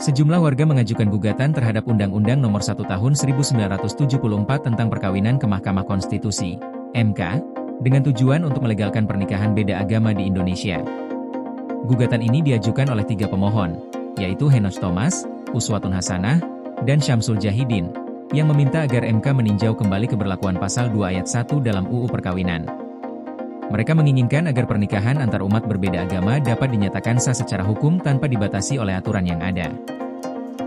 Sejumlah warga mengajukan gugatan terhadap Undang-Undang Nomor 1 Tahun 1974 tentang Perkawinan ke Mahkamah Konstitusi, MK, dengan tujuan untuk melegalkan pernikahan beda agama di Indonesia. Gugatan ini diajukan oleh 3 pemohon, yaitu Henoch Thomas, Uswatun Hasanah, dan Syamsul Jahidin, yang meminta agar MK meninjau kembali keberlakuan Pasal 2 Ayat 1 dalam UU Perkawinan. Mereka menginginkan agar pernikahan antar umat berbeda agama dapat dinyatakan sah secara hukum tanpa dibatasi oleh aturan yang ada.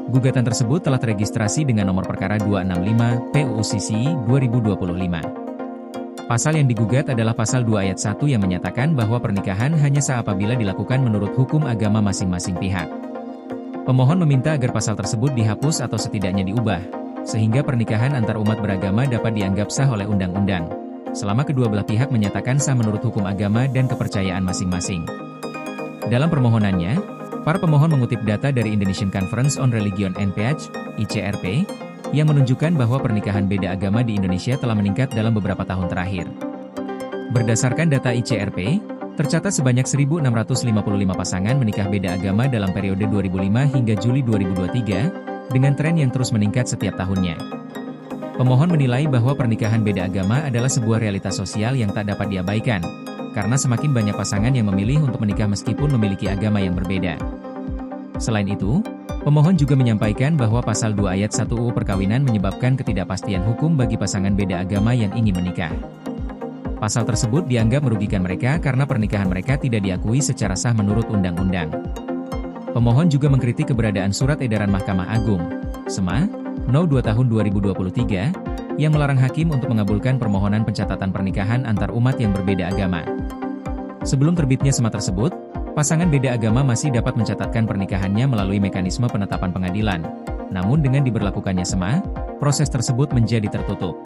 Gugatan tersebut telah teregistrasi dengan nomor perkara 265 PUU CCI 2025. Pasal yang digugat adalah Pasal 2 Ayat 1 yang menyatakan bahwa pernikahan hanya sah apabila dilakukan menurut hukum agama masing-masing pihak. Pemohon meminta agar pasal tersebut dihapus atau setidaknya diubah, sehingga pernikahan antar umat beragama dapat dianggap sah oleh undang-undang, selama kedua belah pihak menyatakan sah menurut hukum agama dan kepercayaan masing-masing. Dalam permohonannya, para pemohon mengutip data dari Indonesian Conference on Religion and Peace, ICRP, yang menunjukkan bahwa pernikahan beda agama di Indonesia telah meningkat dalam beberapa tahun terakhir. Berdasarkan data ICRP, tercatat sebanyak 1.655 pasangan menikah beda agama dalam periode 2005 hingga Juli 2023, dengan tren yang terus meningkat setiap tahunnya. Pemohon menilai bahwa pernikahan beda agama adalah sebuah realitas sosial yang tak dapat diabaikan, karena semakin banyak pasangan yang memilih untuk menikah meskipun memiliki agama yang berbeda. Selain itu, pemohon juga menyampaikan bahwa Pasal 2 Ayat 1 UU Perkawinan menyebabkan ketidakpastian hukum bagi pasangan beda agama yang ingin menikah. Pasal tersebut dianggap merugikan mereka karena pernikahan mereka tidak diakui secara sah menurut undang-undang. Pemohon juga mengkritik keberadaan Surat Edaran Mahkamah Agung, SMA, No. 2 Tahun 2023, yang melarang hakim untuk mengabulkan permohonan pencatatan pernikahan antar umat yang berbeda agama. Sebelum terbitnya SMA tersebut, pasangan beda agama masih dapat mencatatkan pernikahannya melalui mekanisme penetapan pengadilan. Namun dengan diberlakukannya SMA, proses tersebut menjadi tertutup.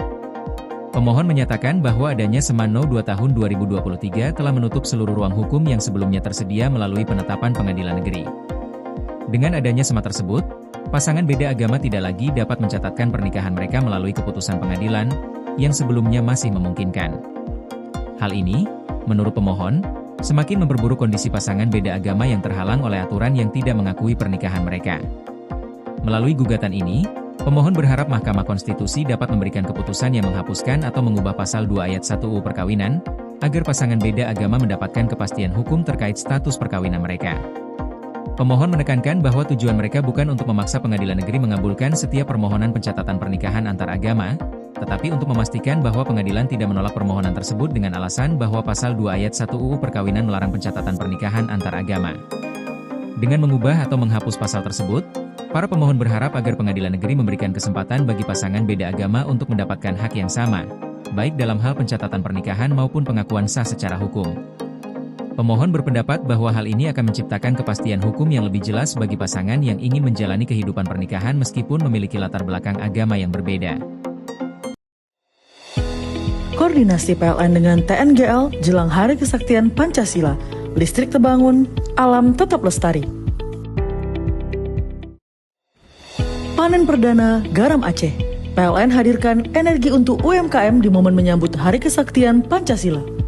Pemohon menyatakan bahwa adanya SMA No. 2 Tahun 2023 telah menutup seluruh ruang hukum yang sebelumnya tersedia melalui penetapan pengadilan negeri. Dengan adanya SMA tersebut, pasangan beda agama tidak lagi dapat mencatatkan pernikahan mereka melalui keputusan pengadilan, yang sebelumnya masih memungkinkan. Hal ini, menurut pemohon, semakin memperburuk kondisi pasangan beda agama yang terhalang oleh aturan yang tidak mengakui pernikahan mereka. Melalui gugatan ini, pemohon berharap Mahkamah Konstitusi dapat memberikan keputusan yang menghapuskan atau mengubah Pasal 2 Ayat 1 UU Perkawinan, agar pasangan beda agama mendapatkan kepastian hukum terkait status perkawinan mereka. Pemohon menekankan bahwa tujuan mereka bukan untuk memaksa pengadilan negeri mengabulkan setiap permohonan pencatatan pernikahan antar agama, tetapi untuk memastikan bahwa pengadilan tidak menolak permohonan tersebut dengan alasan bahwa Pasal 2 Ayat 1 UU Perkawinan melarang pencatatan pernikahan antar agama. Dengan mengubah atau menghapus pasal tersebut, para pemohon berharap agar pengadilan negeri memberikan kesempatan bagi pasangan beda agama untuk mendapatkan hak yang sama, baik dalam hal pencatatan pernikahan maupun pengakuan sah secara hukum. Pemohon berpendapat bahwa hal ini akan menciptakan kepastian hukum yang lebih jelas bagi pasangan yang ingin menjalani kehidupan pernikahan meskipun memiliki latar belakang agama yang berbeda. Koordinasi PLN dengan TNGL jelang Hari Kesaktian Pancasila, listrik terbangun, alam tetap lestari. Panen perdana garam Aceh. PLN hadirkan energi untuk UMKM di momen menyambut Hari Kesaktian Pancasila.